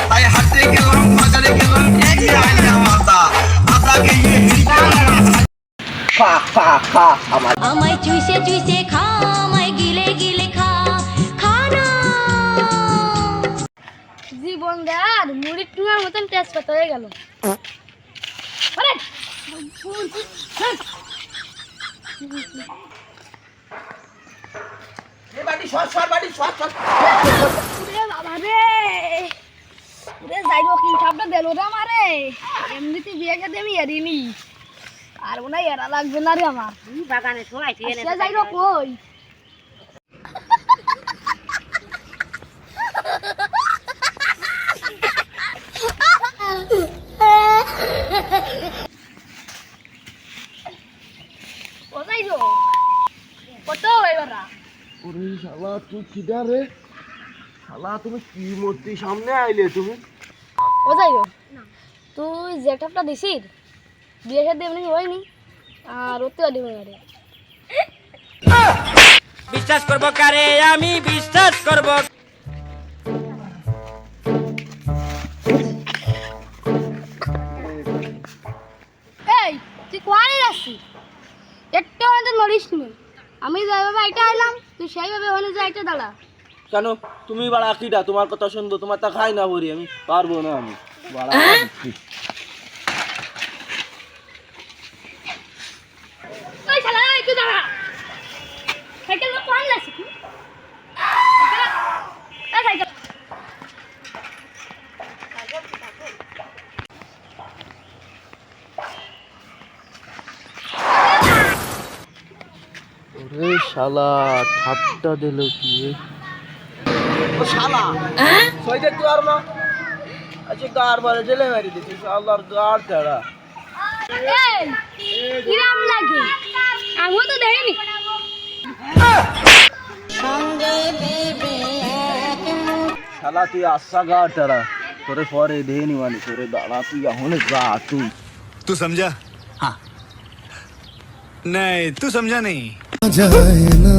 তাই হাতে গেলাম বাজারে গেলাম এক আইনা মাতা আদাকে খা খা খা আমার আমায় চুইসে চুইসে খা আমায় গিলে গিলে খা খানা জীবনদার মুড়ির টুনার মতন তেজপাতা হয়ে গেল। আরে এ বাড়ি সর বাড়ি সর ওরে বাবা রে, ওরে যাইলো কি সাপটা দিল রে আমারে। এমনিতে বিয়ে খেতে আমি এরিনি, আর মনে হয় এরা লাগবে না রে আমার। বাগানে সবাই সে যাইলো কই? ও যাইলো কত এবারা? ওরে শালা তুই কিডা রে শালা তুমি কি মূর্তি সামনে আইলে তুমি ও যাইলো তুই যে টাপটা দিছিস বিয়ে খেতে এমনি হয়নি, আর ওতে দিবে না রে। বিশ্বাস করব কারে আমি বিশ্বাস করব এই তুই কোয়ারে যাচ্ছিস? একটু আমাদের নড়িস নি। আমি যেভাবে এটা আইলাম তুই সেইভাবে ওখানে যা এটা দাঁড়া। কেন তুমি বাড়া কিটা তোমার কথা শুনবো তোমার তা খাই না বলি আমি পারবো না আমি বাড়া ওই শালা একটু দাঁড়া। সাইকেল না কোয়ারে যাচ্ছিস তুই? সাইকেল ওরে শালা ঠাপটা দিল কি ও শালা সইতে তুই আর না আচ্ছা গার মারে জেলে মারি দিছি শালার গার ছাড়া এই কিরাম লাগে আমিও তো দেখিনি। শালা তুই আশা গার ছাড়া তোরে পরে দেনি মানে তোরে দাঁড়া তুই এখন গা তুই तू समझा हाँ नहीं तू समझा नहीं जाए ना